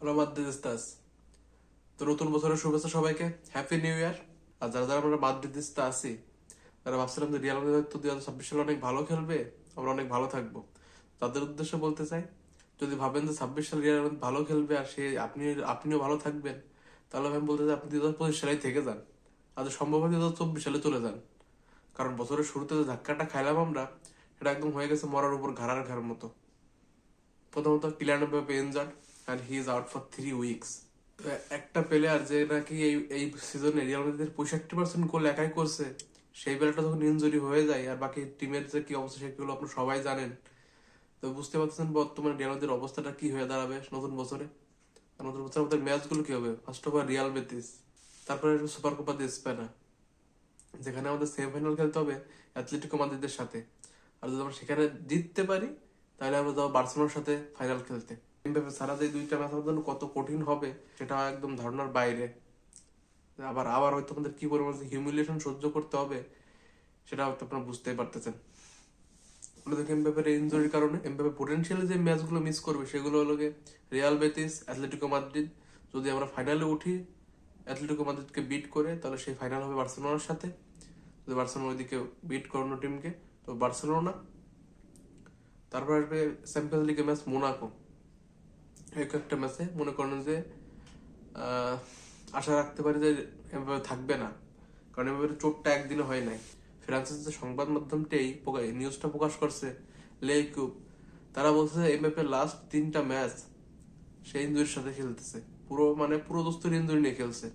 Hola মাদ্রিদিস্তাস, তো নতুন বছরের শুভেচ্ছা সবাইকে, হ্যাপি নিউ ইয়ার। আর যারা যারা আমরা মাদ্রিদিস্তা আছি তারা ভাবছিলাম যে রিয়াল মাদ্রিদ তো 2026 সালে অনেক ভালো খেলবে, আমরা অনেক ভালো থাকবো। তাদের উদ্দেশ্যে বলতে চাই, যদি ভাবেন যে 26 সালে রিয়াল মাদ্রিদ ভালো খেলবে আর সে আপনিও ভালো থাকবেন, তাহলে আমি বলতে চাই আপনি 2025 সালেই থেকে যান। আর যদি সম্ভব হয় 2024 সালে চলে যান। কারণ বছরের শুরুতে যে ধাক্কাটা খাইলাম আমরা, সেটা একদম হয়ে গেছে মরার উপর ঘাড়ার ঘাড় মতো। প্রথমত Kylian Mbappe injured and he is out for 3 weeks. একটা প্লেয়ার যে নাকি এই এই সিজনে রিয়াল মাদ্রিদের 65% গোল একাই করছে, সেই প্লেয়ারটা যখন ইনজুরি হয়ে যায় আর বাকি টিমের যে কি অবস্থা সেগুলো আপনি সবাই জানেন। তো বুঝতে পারছেন বর্তমানে রিয়াল মাদ্রিদের অবস্থাটা কি হয়ে দাঁড়াবে নতুন বছরে। আর নতুন বছরে আমাদের ম্যাচগুলো কি হবে, first of all Real Betis, তারপরে সুপার কোপা দে স্পেনা, যেখানে আমাদের সেমিফাইনাল খেলতে হবে অ্যাথলেটিকো মাদ্রিদের সাথে। আর যদি আমরা সেখানে জিততে পারি তাহলে আমরা যাবো বার্সেলোনার সাথে ফাইনাল খেলতে। এমবাপ্পে ছাড়া যে দুইটা ম্যাচ আমাদের জন্য কত কঠিন হবে সেটা একদম ধারণার বাইরে। আবার আবার হয়তো আমাদের কি পরিমাণ হিউমিলিয়েশন সহ্য করতে হবে সেটা হয়তো আপনারা বুঝতেই পারতেছেন। অন্যদিকে এমবাপ্পের ইনজুরির কারণে এমবাপ্পে পোটেনশিয়ালি যে ম্যাচগুলো মিস করবে সেগুলো হলো রিয়াল বেতিস, অ্যাথলেটিকো মাদ্রিদ। যদি আমরা ফাইনালে উঠি অ্যাথলেটিকো মাদ্রিদকে বিট করে, তাহলে সেই ফাইনাল হবে বার্সেলোনার সাথে। যদি বার্সেলোনা ওইদিকে বিট করানো টিমকে, তো বার্সেলোনা। তারপর আসবে চ্যাম্পিয়ন্স লিগের ম্যাচ মোনাকো। এক একটা ম্যাচে মনে করেন যে আহ, আশা রাখতে পারি যে এভাবে থাকবে না, কারণ এভাবে চোটটা একদিনে হয় নাই। ফ্রান্সের যে সংবাদ মাধ্যমটি এই নিউজটা প্রকাশ করছে, লে কিউব, তারা বলছে এমবাপ্পে লাস্ট 3টা ম্যাচ সে ইঞ্জুরির সাথে খেলতেছে, পুরো দস্তুর ইঞ্জুরি নিয়ে খেলছে।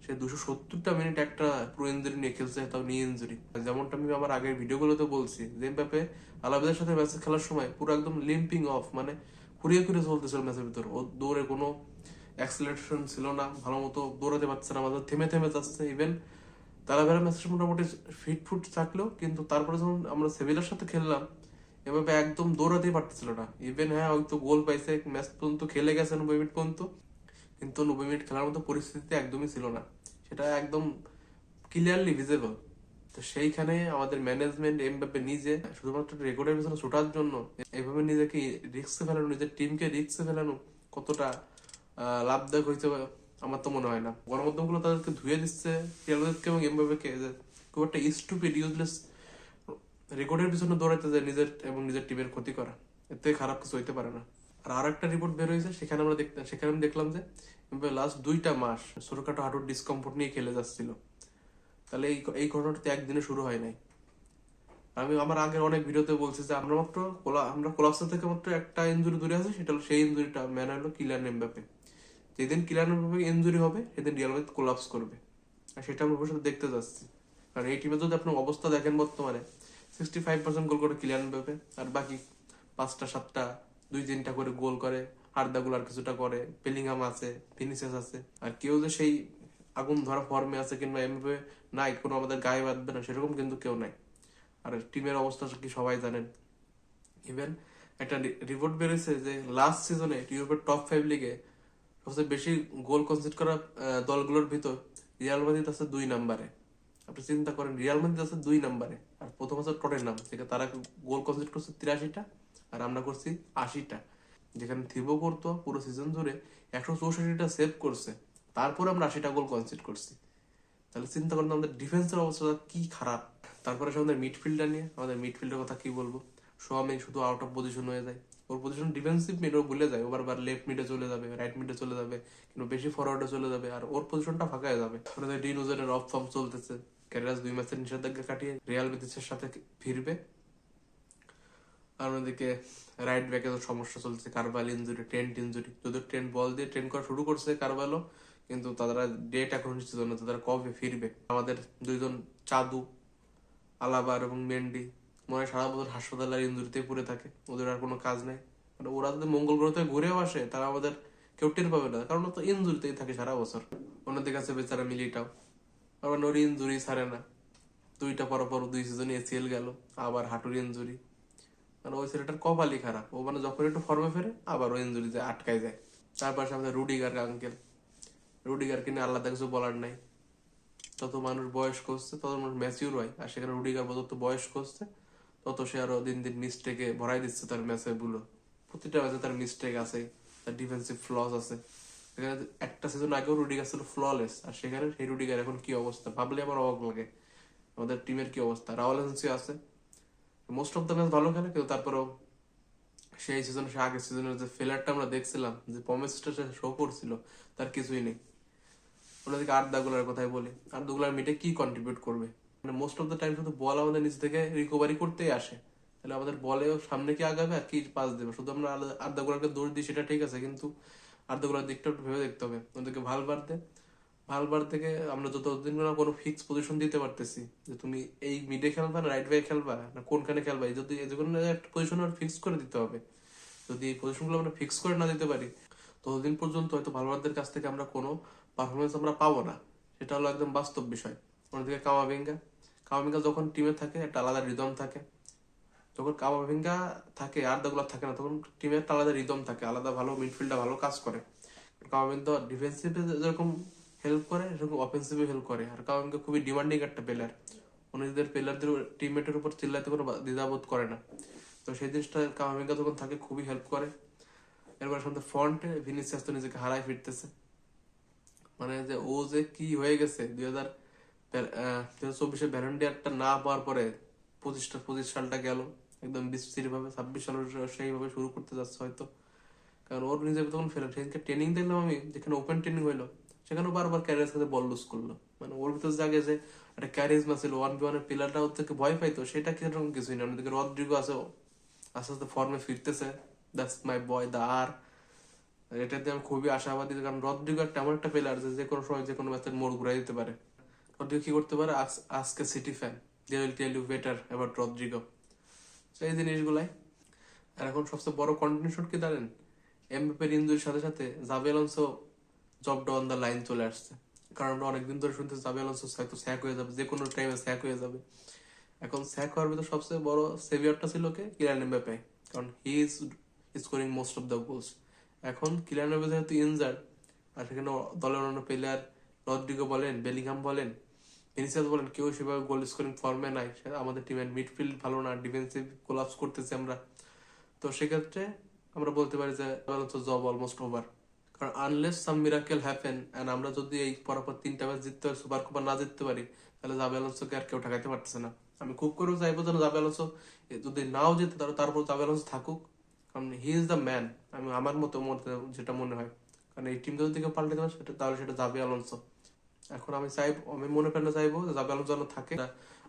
সে 270টা মিনিট একটা পুরো ইঞ্জুরি নিয়ে খেলছে, তাও নিয়ে ইঞ্জুরি। যেমনটা আমি আমার আগের ভিডিওগুলোতে বলছি যে এমবাপ্পে আলাবেদের সাথে ম্যাচ খেলার সময় পুরো একদম লিম্পিং অফ, মানে খুঁড়িয়ে খুঁড়িয়ে চলতেছিল ম্যাচের ভিতর। ও দৌড়ে কোনো অ্যাক্সিলারেশন ছিল না, ভালো মতো দৌড়াতে পারছে না, আমাদের থেমে থেমে যাচ্ছে। ইভেন তারাবেরা ম্যাচের মোটামুটি ফিট ফুট থাকলেও, কিন্তু তারপরে যখন আমরা সেভিলার সাথে খেললাম এভাবে একদম দৌড়াতেই পারতেছিল না। ইভেন হ্যাঁ হয়তো গোল পাইছে, ম্যাচ পর্যন্ত খেলে গেছে 90 মিনিট পর্যন্ত, কিন্তু 90 মিনিট খেলার মতো পরিস্থিতি একদমই ছিল না। সেটা একদম ক্লিয়ারলি ভিজিবল। তো সেইখানে আমাদের ম্যানেজমেন্ট এমবাপ্পে নিজে শুধুমাত্র রেকর্ডের পিছনে ছোটার জন্য এভাবে নিজেকে রিস্কে ফেলানো, নিজের টিমকে রিস্কে ফেলানো কতটা লাভদায়ক হয়েছে আমার তো মনে হয় না। গণমাধ্যমগুলো তাদেরকে ধুয়ে দিচ্ছে রিয়াল মাদ্রিদকে এবং এমবাপ্পেকে, যে খুব একটা স্টুপিড ইউজলেস রেকর্ডের পিছনে দৌড়াইতে যায় নিজের এবং নিজের টিমের ক্ষতি করা। এতে খারাপ কিছু হইতে পারে না। আর একটা রিপোর্ট বের হয়েছে, সেখানে আমি দেখলাম যে লাস্ট 2টা মাস ছোটখাটো হাঁটুর ডিসকমফোর্ট নিয়ে খেলে যাচ্ছিল। তাহলে এই ঘটনাটা একদিনে শুরু হয় নাই। আমি আমার আগের অনেক ভিডিওতে বলছি যে আমরা কোলাপস থেকে মাত্র একটা ইনজুরি দূরে আছি, সেটা হলো সেই ইনজুরিটা, ম্যান হলো কিলিয়ান এমবাপ্পে। যেদিন কিলিয়ান এমবাপ্পে ইনজুরি হবে সেদিন রিয়াল মাদ্রিদ কোলাপস করবে। আর সেটা আমরা ভবিষ্যতে দেখতে যাচ্ছি। কারণ এই টিমে যদি আপনি অবস্থা দেখেন বর্তমানে 65% গোল করে কিলিয়ান এমবাপ্পে, আর বাকি 5টা 7টা 2-3টা করে গোল করে, আর্দা গুলার কিছুটা করে, বেলিংহাম আছে, ভিনিসিয়াস আছে। আর কেউ যে সেই আগুন ধরা ফর্মে আছে কিংবা এমবাপ্পে নাই কোনো আমাদের গায়ে বাঁধবে না সেরকম কিন্তু কেউ নাই। আর টিমের অবস্থা কি সবাই জানেন। ইভেন একটা রিপোর্ট বেরিয়েছে যে লাস্ট সিজনে ইউরোপের টপ 5 লিগে সবচেয়ে বেশি গোল কনসিড করা দলগুলোর ভিতর রিয়াল মাদ্রিদ আছে 2 নম্বরে। আপনি চিন্তা করেন, রিয়াল মাদ্রিদ আছে 2 নম্বরে, আর প্রথম আছে টটেনহাম, যেখানে তারা গোল কনসিড করছে 83টা আর আমরা করছি 80টা। যেখানে থিবো করতো পুরো সিজন জুড়ে 164টা সেভ করছে, তারপরে আমরা 80টা গোল কনসিড করছি। তাহলে চিন্তা করেন আমাদের ডিফেন্সের অবস্থা কি খারাপ। তারপরে আমাদের মিডফিল্ডার নিয়ে, আমাদের মিডফিল্ডের কথা কি বলবো। সোয়ামিং শুধু আউট অফ পজিশন হয়ে যায়, ওর পজিশন ডিফেন্সিভ মিড, ও ভুলে যায়, ও বারবার লেফট মিডে চলে যাবে, রাইট মিডে চলে যাবে, কিন্তু বেশি ফরওয়ার্ডে চলে যাবে আর ওর পজিশনটা ফাঁকা হয়ে যাবে। আমাদের ডিন উজনের অফ ফর্ম চলতেছে, ক্যারিয়াস 2 ম্যাচের নিষেধাজ্ঞা কাটিয়ে রিয়াল বেতিসের সাথে ফিরবে। আর অন্যদিকে রাইট ব্যাকে তো সমস্যা চলছে, কারবাল ইঞ্জুরি, ট্রেন্ট ইঞ্জুরি। যদিও ট্রেন্ট বল দিয়ে ট্রেন করা শুরু করছে কারবালও, কিন্তু তারা ডেট এখন নিশ্চিত না তারা কবে ফিরবে। আমাদের 2জন চাদু, আলাবার এবং মেন্ডি মনে হয় সারা বছর হাসপাতাল আর ইঞ্জুরিতে পড়ে থাকে, ওদের আর কোনো কাজ নেই। মানে ওরা যদি মঙ্গল গ্রহ থেকে ঘুরেও আসে তারা আমাদের কেউ টের পাবে না, কারণ ও তো ইঞ্জুরিতেই থাকে সারা বছর। অন্যদিকে আছে বেচারা মিলিটাও, আবার ওর ইঞ্জুরি ছাড়ে না, 2টা পর 2 সিজন এসিএল গেল, আবার হাঁটুর ইঞ্জুরি। মানে ওই ছেলেটার কপালই খারাপ, ও মানে যখন একটু ফর্মে ফেরে আবার ও ইঞ্জুরি যায়, আটকায় যায়। তারপর আমাদের রুডিগার আঙ্কেল, রুডিগার কিনে আলাদা কিছু বলার নাই। যত মানুষ বয়স্ক হচ্ছে তত মানুষ ম্যাচিউর হয়, আর সেখানে রুডিগার যত বয়স্ক হচ্ছে তত সে আরো দিন দিন মিস্টেকে ভরাই দিচ্ছে তার ম্যাচে গুলো। প্রতিটা ম্যাচে তার মিস্টেক আছে। তার ডিফেন্সিভ ফ্লস আছে। সেখানে একটা সিজন আগেও রুডিগার ছিল ফ্ললেস, আর সেখানে সেই রুডিগার এখন কি অবস্থা ভাবলে আমার অবাক লাগে। আমাদের টিমের কি অবস্থা, রাউল এজেন্সি আছে, মোস্ট অফ দ্য ম্যাচ ভালো খেলে, কিন্তু তারপরেও সেই সিজনে, সে আগের সিজনের যে ফেলারটা আমরা দেখছিলাম, যে প্রমিসটা সে শো করছিল, তার কিছুই নেই। ওনাদেরকে আর্দাগুলার কথাই বলি, আর্দাগুলার মিটে কি কন্ট্রিবিউট করবে? মানে মোস্ট অফ দ্য টাইম শুধু বল আমাদের নিচ থেকে রিকভারি করতেই আসে, তাহলে আমাদের বলেও সামনে কি আগাবে আর কি পাস দেবে? শুধু আমরা আর্দাগুলারকে দৌড় দিই সেটা ঠিক আছে, কিন্তু আর্দাগুলার দিকটা একটু ভেবে দেখতে হবে। ওদেরকে ভালবার থেকে আমরা যতদিন না কোনো ফিক্স পজিশন দিতে পারতেছি, যে তুমি এই মিডে খেলবা না রাইট ব্যাক খেলবা না কোনখানে খেলবা, এই যদি এই কোনো একটা পজিশন ফিক্স করে দিতে হবে। যদি এই পজিশনগুলো আমরা ফিক্স করে না দিতে পারি, ততদিন পর্যন্ত হয়তো ভালবারদের কাছ থেকে আমরা কোনো পারফরমেন্স আমরা পাবো না। সেটা হলো একদম বাস্তব বিষয়। অন্যদিকে কামাভিঙ্গা যখন টিমে থাকে একটা আলাদা রিদম থাকে, যখন কামাভিঙ্গা থাকে আর্দাগুলা থাকে না, তখন টিমের একটা আলাদা রিদম থাকে, আলাদা ভালো মিডফিল্ডটা ভালো কাজ করে। কামাভিঙ্গা ডিফেন্সিভে যেরকম হেল্প করে সেরকম অফেন্সিভে হেল্প করে, আর কামাভিঙ্গা খুবই ডিমান্ডিং একটা প্লেয়ার, নিজেদের প্লেয়ারদের টিমমেটের উপর চিল্লাতে কোনো দ্বিধাবোধ করে না। তো সেই জিনিসটা কামাভিঙ্গা যখন থাকে খুবই হেল্প করে। এরপর সামনে ফ্রন্টে ভিনিসিয়াস তো নিজেকে হারায় ফিরতেছে, মানে যে ও যে কি হয়ে গেছে 2024 ভ্যালেন্টিয়ারটা না পাওয়ার পরে 25 সালটা গেল একদম বিশ্রী ভাবে, 26 সাল সেইভাবে শুরু করতে যাচ্ছে হয়তো। কারণ ওর নিজে তখন ফেলে, সেদিনকে ট্রেনিং দেখলাম আমি, যেখানে ওপেন ট্রেনিং হইলো, সেখানেও বারবার ক্যারিয়ার সাথে বল লুজ করলো। মানে ওর ভিতরে জাগে যে একটা ক্যারিজমা ছিল, 1v1 প্লেয়ারটা ওর থেকে ভয় পাইতো, সেটা কিরকম কিছুই না। অন্যদিকে রদ্রিগো আছে, আস্তে আস্তে ফর্মে ফিরতেছে, দ্যাটস মাই বয় দা আর। এটাতে আমি খুবই আশাবাদী, কারণ রদ্রিগো একটা এমন একটা প্লেয়ার যে কোনো সময় যে কোনো ম্যাচের মোড় ঘুরাই দিতে পারে। রদ্রিগো কি করতে পারে, আজকে City fan they will tell you better about Rodrigo. সেই জিনিসগুলাই। আর এখন সবচেয়ে বড় কন্টেনশন কি জানেন, এমবাপ্পের ইনজুরির সাথে সাথে জাভি আলোনসো জবটা অন দ্য লাইন চলে আসছে। কারণ আমরা অনেকদিন ধরে শুনতে জাভি আলোনসো হয়তো স্যাক হয়ে যাবে, যে কোনো টাইমে স্যাক হয়ে যাবে। এখন স্যাক হওয়ার ভিতরে সবচেয়ে বড় সেভিয়ারটা ছিল কে, কিলিয়ান এমবাপ্পে, কারণ he is scoring most of the goals. এখন কিলিয়ান এমবাপ্পে যেহেতু ইনজার্ড, আর সেখানে দলের অন্যান্য প্লেয়ার রদ্রিগো বলেন, বেলিংহাম বলেন, ভিনিসিয়াস বলেন, কেউ সেভাবে গোল স্কোরিং ফর্মে নাই। আমাদের টিমের মিডফিল্ড ভালো না, ডিফেন্সিভ কোলাপস করতেছে আমরা। তো সেক্ষেত্রে আমরা বলতে পারি যে জব অলমোস্ট ওভার। কারণ unless some miracle happen and আমরা যদি এই পরপর 3টা ম্যাচ জিততে পারি, সুপার কুপার না জিততে পারি, তাহলে জাভি আলোনসোকে আর কেউ ঠেকাইতে পারতেছে না। আমি খুব করেও চাইবো যেন জাভি আলোনসো যদি নাও জিতে তারপর জাভি আলোনসো থাকুক, কারণ হি ইজ দ্য ম্যান। আমার যেটা মনে হয়, কারণ এই টিম যদি কেউ পাল্টে দেবে তাহলে সেটা জাভি আলোনসো। এখন আমি মনে প্রাণে চাইবো যে জাভি আলোনসো যেন থাকে,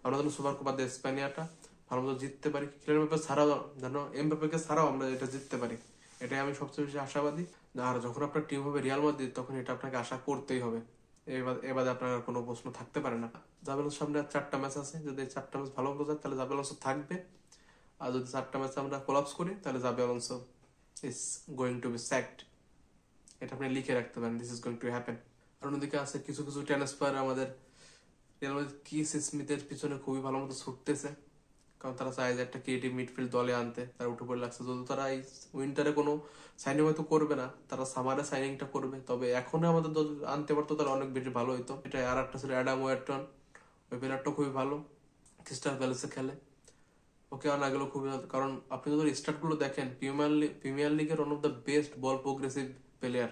আমরা যেন সুপার কুপার দিয়ে স্পেনিয়াটা ভালো মতো জিততে পারি, কিলিয়ান এমবাপ্পে ছাড়াও যেন এমবাপ্পেকে ছাড়াও আমরা এটা জিততে পারি। এটাই আমি সবচেয়ে বেশি আশাবাদী। আর যখন আপনার টিম হবে রিয়াল মাদ্রিদ, তখন এটা আপনাকে আশা করতেই হবে, এবারে আপনার আর কোনো প্রশ্ন থাকতে পারে না। জাভি আলোনসোর সামনে আর 4টা ম্যাচ আছে, যদি 4টা ম্যাচ ভালো মতো যায় তাহলে জাভি আলোনসো থাকবে, আর যদি 4টা ম্যাচ আমরা কোলাপস করি তাহলে জাভি Alonso is going to be sacked. এটা আপনি লিখে রাখতে পারেন, this is going to happen. আর অন্যদিকে আছে কিছু কিছু ট্রান্সফার আমাদের রিয়াল মাদ্রিদ কিস স্মিথের পিছনে খুবই ভালো মতো ছুটতেছে, কারণ তারা চায় যে একটা ক্রিয়েটিভ মিডফিল্ড দলে আনতে, তারা উঠে পড়ে লাগছে। যদি তারা এই উইন্টারে কোনো সাইনিং হয়তো করবে না, তারা সামারে সাইনিংটা করবে, তবে এখন আমাদের যদি আনতে পারতো তাহলে অনেক বেশি ভালো হইতো। এটা আর একটা ছিল অ্যাডাম ওয়ারটন, ওই প্লেয়ারটা খুবই ভালো, ক্রিস্টাল প্যালেসে খেলে, ওকে আর না গেলেও খুবই ভালো। কারণ আপনি যদি স্টার্ট গুলো দেখেন, প্রিমিয়ার লিগের one of the best ball progressive player,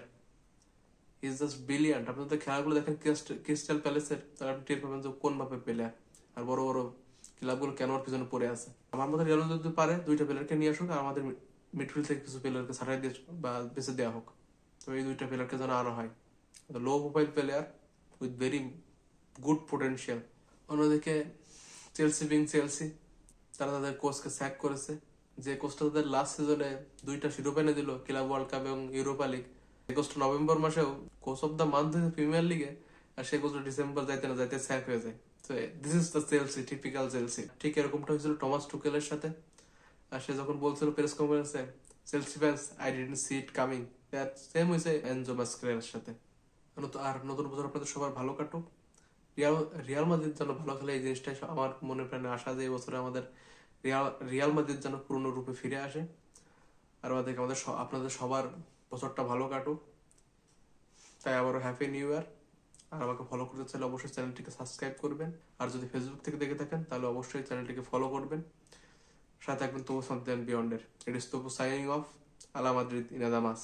is just brilliant. আপনি যদি খেলাগুলো দেখেন ক্রিস্টাল প্যালেসের, তাহলে আপনি টের পাবেন যে কোন ভাবে প্লেয়ার, আর বড় বড় ক্লাবগুলো কেন ওর পিছনে পড়ে আছে। আমার মধ্যে রিয়াল যদি পারে 2টা প্লেয়ারকে নিয়ে আসুক, আর আমাদের মিডফিল্ড থেকে কিছু প্লেয়ারকে ছাড়াই দিয়ে বা বেঁচে দেওয়া হোক, তো এই 2টা প্লেয়ারকে যেন আনা হয়, low profile player with very good potential. অন্যদিকে চেলসি তারা তাদের কোচকে স্যাক করেছে, যে কোচটা তাদের লাস্ট সিজনে 2টা শিরোপা এনে দিল, ক্লাব ওয়ার্ল্ড কাপ এবং ইউরোপা লিগ। এই কোচটা নভেম্বর মাসেও কোচ অফ দ্য মান্থ হয়েছে প্রিমিয়ার লিগে, আর সেই কোচটা ডিসেম্বর যাইতে না যাইতে স্যাক হয়ে যায়। তো this is the Chelsea, typical Chelsea. ঠিক এরকমটা হয়েছিল টমাস টুকেলের সাথে, আর সে যখন বলছিল প্রেস কনফারেন্সে, Chelsea fans I didn't see it coming, that same হয়েছে এনজো মাস্কেরানোর সাথে। আর নতুন বছর আপনাদের সবার ভালো কাটুক, রিয়াল রিয়াল মাদ্রিদ যেন ভালো খেলে, এই জিনিসটাই আমার মনে প্রাণে আশা যে এই বছরে আমাদের রিয়াল মাদ্রিদ যেন পূর্ণ রূপে ফিরে আসে, আর আপনাদের সবার বছরটা ভালো কাটুক। তাই আবারও হ্যাপি নিউ ইয়ার। আর আমাকে ফলো করতে চাইলে অবশ্যই চ্যানেলটিকে সাবস্ক্রাইব করবেন, আর যদি ফেসবুক থেকে দেখে থাকেন তাহলে অবশ্যই চ্যানেলটিকে ফলো করবেন। সাথে থাকবেন তবু সামথিং বিয়ন্ডের। ইট ইস তবু সাইনিং অফ। আলা মাদ্রিদ ইনাদামাস।